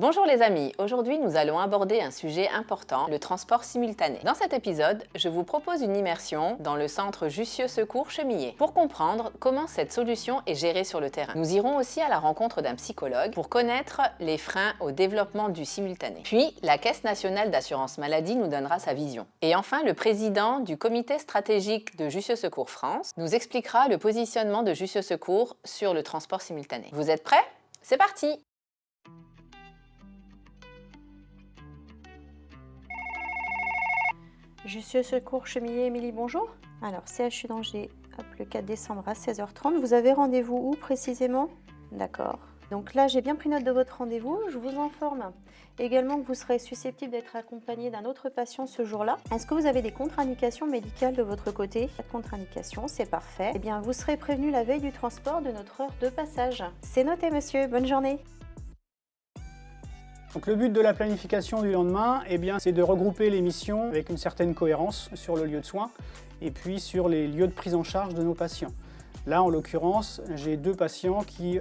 Bonjour les amis, aujourd'hui nous allons aborder un sujet important, le transport simultané. Dans cet épisode, je vous propose une immersion dans le centre Jussieu Secours Chemillé pour comprendre comment cette solution est gérée sur le terrain. Nous irons aussi à la rencontre d'un psychologue pour connaître les freins au développement du simultané. Puis, la Caisse nationale d'assurance maladie nous donnera sa vision. Et enfin, le président du comité stratégique de Jussieu Secours France nous expliquera le positionnement de Jussieu Secours sur le transport simultané. Vous êtes prêts? C'est parti! Jussieu Secours Chemillé, Émilie, bonjour. Alors, CHU d'Angers, le 4 décembre à 16h30. Vous avez rendez-vous où précisément? D'accord. Donc là, j'ai bien pris note de votre rendez-vous. Je vous informe également que vous serez susceptible d'être accompagné d'un autre patient ce jour-là. Est-ce que vous avez des contre-indications médicales de votre côté? Pas de contre-indications, c'est parfait. Eh bien, vous serez prévenu la veille du transport de notre heure de passage. C'est noté, monsieur. Bonne journée. Donc le but de la planification du lendemain, c'est de regrouper les missions avec une certaine cohérence sur le lieu de soins et puis sur les lieux de prise en charge de nos patients. Là, en l'occurrence, j'ai deux patients qui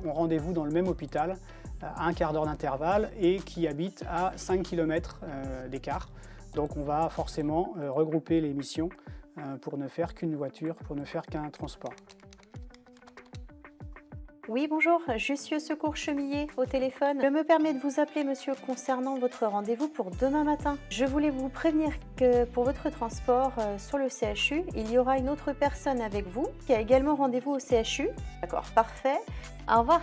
ont rendez-vous dans le même hôpital à un quart d'heure d'intervalle et qui habitent à 5 km d'écart. Donc on va forcément regrouper les missions pour ne faire qu'une voiture, pour ne faire qu'un transport. Oui, bonjour, Jussieu Secours Chemillé au téléphone. Je me permets de vous appeler, monsieur, concernant votre rendez-vous pour demain matin. Je voulais vous prévenir que pour votre transport sur le CHU, il y aura une autre personne avec vous qui a également rendez-vous au CHU. D'accord, parfait. Au revoir.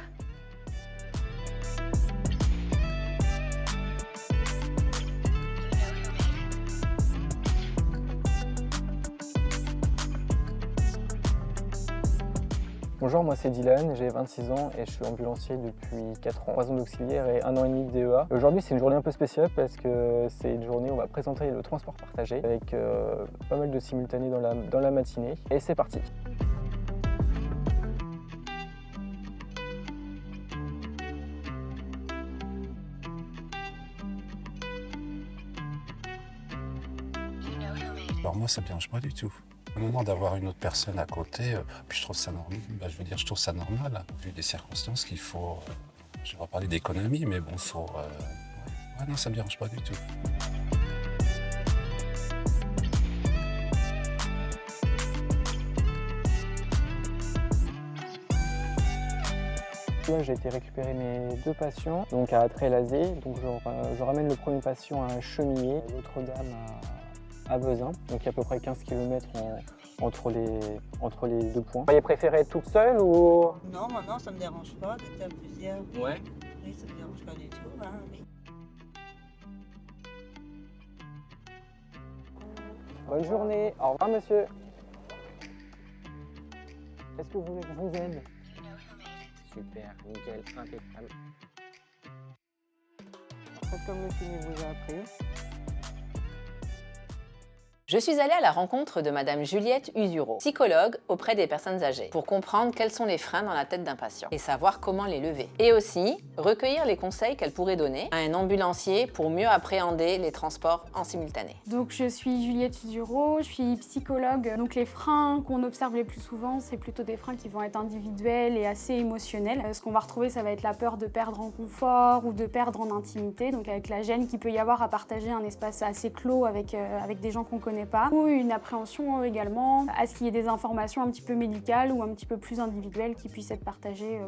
Bonjour, moi c'est Dylan, j'ai 26 ans et je suis ambulancier depuis 4 ans, 3 ans d'auxiliaire et 1 an et demi de DEA. Aujourd'hui c'est une journée un peu spéciale parce que c'est une journée où on va présenter le transport partagé avec pas mal de simultanés dans la matinée. Et c'est parti! Alors moi, ça me dérange pas du tout. Au moment d'avoir une autre personne à côté, puis je trouve ça normal. Je trouve ça normal, vu les circonstances qu'il faut. Je vais pas parler d'économie, mais bon, faut. Ouais, non, ça me dérange pas du tout. Moi j'ai été récupérer mes deux patients, donc à Trélazé. Donc je ramène le premier patient à Chemillé, l'autre dame à Vezin, donc il y a à peu près 15 km entre les deux points. Vous auriez préféré être toute seule ou? Non, moi non, ça me dérange pas d'être à plusieurs. Ouais. Oui, ça me dérange pas du tout. Hein, mais... Bonne journée, au revoir monsieur. Est-ce que vous voulez que je vous aide? Super, nickel, impeccable. Faites comme le kiné vous a appris. Je suis allée à la rencontre de Madame Juliette Usureau, psychologue auprès des personnes âgées, pour comprendre quels sont les freins dans la tête d'un patient et savoir comment les lever. Et aussi, recueillir les conseils qu'elle pourrait donner à un ambulancier pour mieux appréhender les transports en simultané. Donc je suis Juliette Usureau, je suis psychologue. Donc les freins qu'on observe les plus souvent, c'est plutôt des freins qui vont être individuels et assez émotionnels. Ce qu'on va retrouver, ça va être la peur de perdre en confort ou de perdre en intimité, donc avec la gêne qu'il peut y avoir à partager un espace assez clos avec des gens qu'on connaît pas, ou une appréhension également à ce qu'il y ait des informations un petit peu médicales ou un petit peu plus individuelles qui puissent être partagées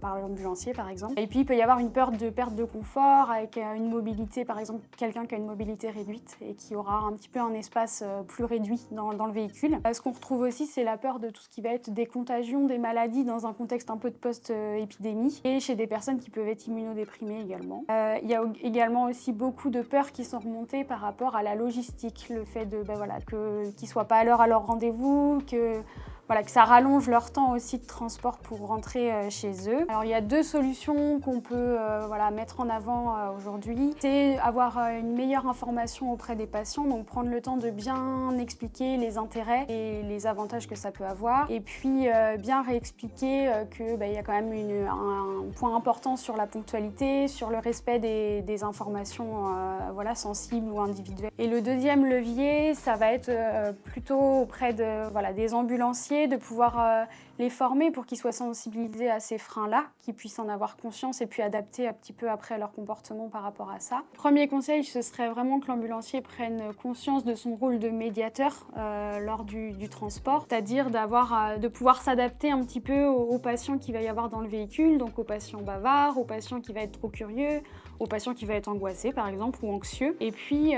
par l'ambulancier par exemple. Et puis il peut y avoir une peur de perte de confort avec une mobilité, par exemple quelqu'un qui a une mobilité réduite et qui aura un petit peu un espace plus réduit dans le véhicule. Ce qu'on retrouve aussi, c'est la peur de tout ce qui va être des contagions, des maladies dans un contexte un peu de post-épidémie et chez des personnes qui peuvent être immunodéprimées également. Il y a également aussi beaucoup de peurs qui sont remontées par rapport à la logistique, le fait qu'ils ne soient pas à l'heure à leur rendez-vous, que ça rallonge leur temps aussi de transport pour rentrer chez eux. Alors il y a deux solutions qu'on peut mettre en avant aujourd'hui. C'est avoir une meilleure information auprès des patients, donc prendre le temps de bien expliquer les intérêts et les avantages que ça peut avoir. Et puis bien réexpliquer qu'il y a quand même un point important sur la ponctualité, sur le respect des informations sensibles ou individuelles. Et le deuxième levier, ça va être plutôt auprès des ambulanciers conseiller, de pouvoir les former pour qu'ils soient sensibilisés à ces freins-là, qu'ils puissent en avoir conscience et puis adapter un petit peu après leur comportement par rapport à ça. Premier conseil, ce serait vraiment que l'ambulancier prenne conscience de son rôle de médiateur lors du transport, c'est-à-dire de pouvoir s'adapter un petit peu aux patients qu'il va y avoir dans le véhicule, donc aux patients bavards, aux patients qui va être trop curieux, aux patients qui va être angoissé par exemple ou anxieux. Et puis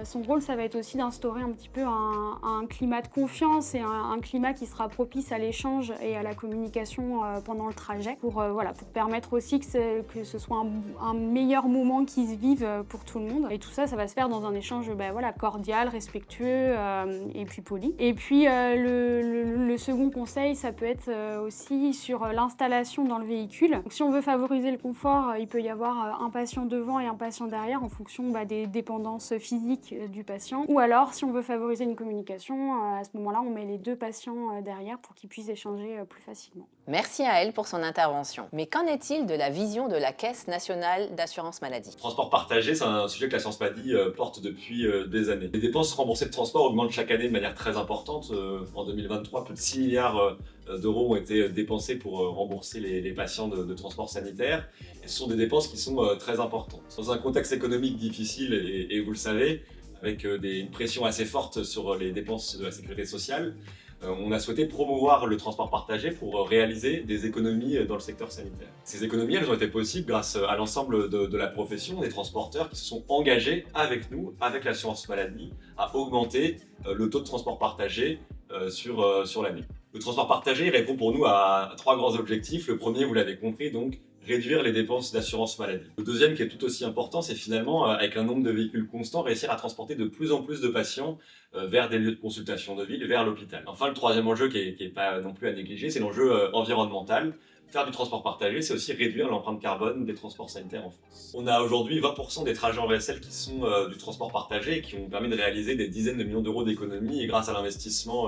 son rôle, ça va être aussi d'instaurer un petit peu un climat de confiance et un climat qui sera propice à l'échange et à la communication pendant le trajet pour permettre aussi que ce soit un meilleur moment qui se vive pour tout le monde. Et tout ça, ça va se faire dans un échange cordial, respectueux et puis poli. Et puis le second conseil, ça peut être aussi sur l'installation dans le véhicule. Donc, si on veut favoriser le confort, il peut y avoir un patient devant et un patient derrière en fonction des dépendances physiques du patient. Ou alors, si on veut favoriser une communication, à ce moment-là, on met les deux patients derrière pour qu'ils puissent échanger plus facilement. Merci à elle pour son intervention. Mais qu'en est-il de la vision de la Caisse nationale d'assurance maladie ? Transport partagé, c'est un sujet que l'assurance maladie porte depuis des années. Les dépenses remboursées de transport augmentent chaque année de manière très importante. En 2023, plus de 6 milliards d'euros ont été dépensés pour rembourser les patients de transport sanitaire. Et ce sont des dépenses qui sont très importantes. Dans un contexte économique difficile, et vous le savez, avec une pression assez forte sur les dépenses de la sécurité sociale, on a souhaité promouvoir le transport partagé pour réaliser des économies dans le secteur sanitaire. Ces économies, elles ont été possibles grâce à l'ensemble de la profession, des transporteurs qui se sont engagés avec nous, avec l'assurance maladie, à augmenter le taux de transport partagé sur l'année. Le transport partagé répond pour nous à 3 grands objectifs. Le premier, vous l'avez compris, donc réduire les dépenses d'assurance maladie. Le deuxième, qui est tout aussi important, c'est finalement, avec un nombre de véhicules constant, réussir à transporter de plus en plus de patients vers des lieux de consultation de ville, vers l'hôpital. Enfin, le troisième enjeu, qui est pas non plus à négliger, c'est l'enjeu environnemental. Faire du transport partagé, c'est aussi réduire l'empreinte carbone des transports sanitaires en France. On a aujourd'hui 20% des trajets en VSL qui sont du transport partagé et qui ont permis de réaliser des dizaines de millions d'euros d'économies grâce à l'investissement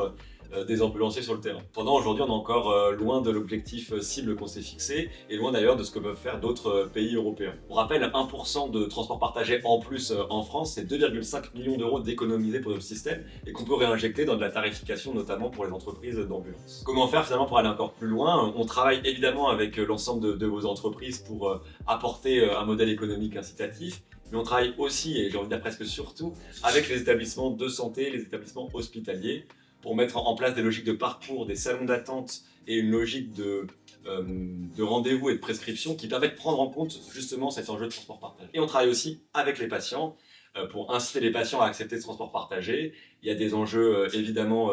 des ambulanciers sur le terrain. Pendant aujourd'hui, on est encore loin de l'objectif cible qu'on s'est fixé et loin d'ailleurs de ce que peuvent faire d'autres pays européens. Pour rappel, 1% de transport partagé en plus en France, c'est 2,5 millions d'euros d'économisés pour notre système et qu'on peut réinjecter dans de la tarification, notamment pour les entreprises d'ambulance. Comment faire finalement pour aller encore plus loin ? On travaille évidemment avec l'ensemble de vos entreprises pour apporter un modèle économique incitatif, mais on travaille aussi, et j'ai envie de dire presque surtout, avec les établissements de santé, les établissements hospitaliers, pour mettre en place des logiques de parcours, des salons d'attente et une logique de rendez-vous et de prescription qui permettent de prendre en compte justement cet enjeu de transport partagé. Et on travaille aussi avec les patients pour inciter les patients à accepter ce transport partagé. Il y a des enjeux évidemment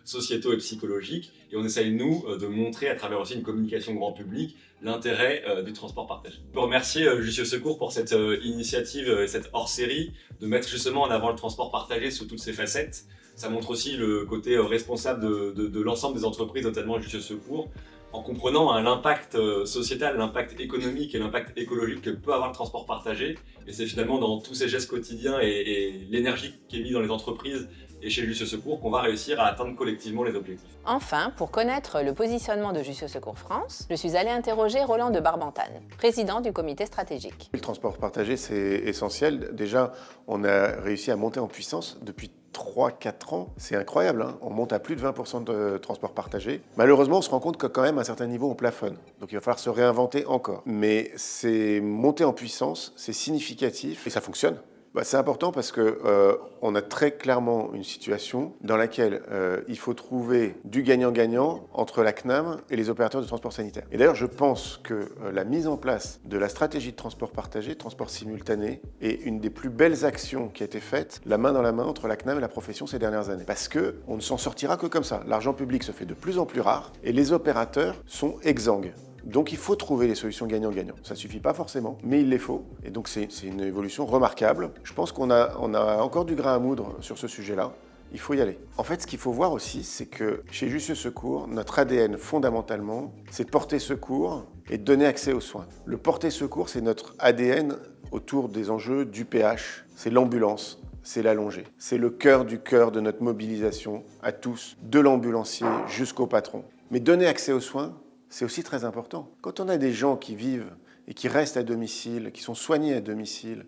sociétaux et psychologiques et on essaye nous de montrer à travers aussi une communication grand public l'intérêt du transport partagé. Je peux remercier Jussieu Secours pour cette initiative et cette hors-série de mettre justement en avant le transport partagé sous toutes ses facettes. Ça montre aussi le côté responsable de l'ensemble des entreprises, notamment Jussieu Secours, en comprenant l'impact sociétal, l'impact économique et l'impact écologique que peut avoir le transport partagé. Et c'est finalement dans tous ces gestes quotidiens et l'énergie qui est mise dans les entreprises et chez Jussieu Secours qu'on va réussir à atteindre collectivement les objectifs. Enfin, pour connaître le positionnement de Jussieu Secours France, je suis allée interroger Roland de Barbentane, président du comité stratégique. Le transport partagé, c'est essentiel. Déjà, on a réussi à monter en puissance depuis 3-4 ans. C'est incroyable, hein. On monte à plus de 20% de transport partagé. Malheureusement, on se rend compte que quand même, à un certain niveau, on plafonne. Donc il va falloir se réinventer encore. Mais c'est monter en puissance, c'est significatif et ça fonctionne. C'est important parce qu'on a très clairement une situation dans laquelle il faut trouver du gagnant-gagnant entre la CNAM et les opérateurs de transport sanitaire. Et d'ailleurs, je pense que la mise en place de la stratégie de transport partagé, transport simultané, est une des plus belles actions qui a été faite, la main dans la main, entre la CNAM et la profession ces dernières années. Parce qu'on ne s'en sortira que comme ça. L'argent public se fait de plus en plus rare et les opérateurs sont exsangues. Donc il faut trouver les solutions gagnant-gagnant. Ça ne suffit pas forcément, mais il les faut. Et donc c'est une évolution remarquable. Je pense qu'on a encore du grain à moudre sur ce sujet-là. Il faut y aller. En fait, ce qu'il faut voir aussi, c'est que chez Jussieu Secours, notre ADN fondamentalement, c'est de porter secours et de donner accès aux soins. Le porter secours, c'est notre ADN autour des enjeux du PH. C'est l'ambulance. C'est l'allongé. C'est le cœur du cœur de notre mobilisation à tous, de l'ambulancier jusqu'au patron. Mais donner accès aux soins, c'est aussi très important. Quand on a des gens qui vivent et qui restent à domicile, qui sont soignés à domicile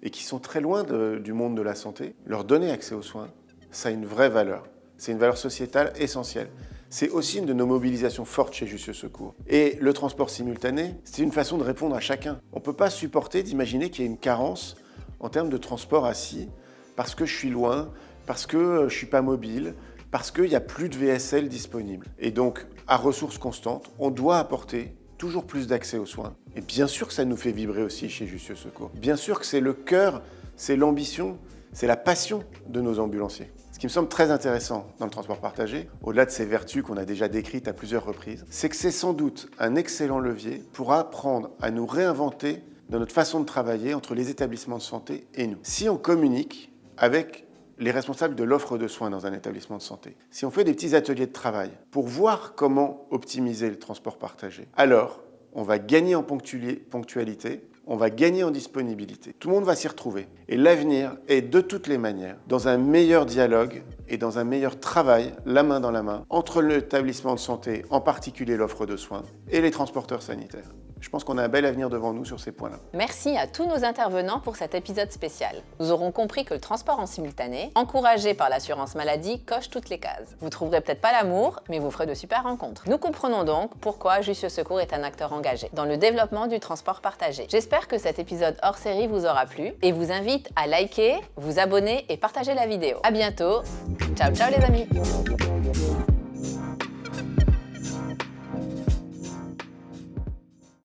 et qui sont très loin du monde de la santé, leur donner accès aux soins, ça a une vraie valeur. C'est une valeur sociétale essentielle. C'est aussi une de nos mobilisations fortes chez Jussieu Secours. Et le transport simultané, c'est une façon de répondre à chacun. On ne peut pas supporter d'imaginer qu'il y a une carence en termes de transport assis parce que je suis loin, parce que je ne suis pas mobile, parce qu'il n'y a plus de VSL disponible. Et donc, à ressources constantes, on doit apporter toujours plus d'accès aux soins. Et bien sûr que ça nous fait vibrer aussi chez Jussieu Secours. Bien sûr que c'est le cœur, c'est l'ambition, c'est la passion de nos ambulanciers. Ce qui me semble très intéressant dans le transport partagé, au-delà de ces vertus qu'on a déjà décrites à plusieurs reprises, c'est que c'est sans doute un excellent levier pour apprendre à nous réinventer dans notre façon de travailler entre les établissements de santé et nous. Si on communique avec les responsables de l'offre de soins dans un établissement de santé, si on fait des petits ateliers de travail pour voir comment optimiser le transport partagé, alors on va gagner en ponctualité, on va gagner en disponibilité. Tout le monde va s'y retrouver. Et l'avenir est de toutes les manières dans un meilleur dialogue et dans un meilleur travail, la main dans la main, entre l'établissement de santé, en particulier l'offre de soins, et les transporteurs sanitaires. Je pense qu'on a un bel avenir devant nous sur ces points-là. Merci à tous nos intervenants pour cet épisode spécial. Nous aurons compris que le transport en simultané, encouragé par l'assurance maladie, coche toutes les cases. Vous trouverez peut-être pas l'amour, mais vous ferez de super rencontres. Nous comprenons donc pourquoi Jussieu Secours est un acteur engagé dans le développement du transport partagé. J'espère que cet épisode hors série vous aura plu et vous invite à liker, vous abonner et partager la vidéo. À bientôt. Ciao ciao les amis.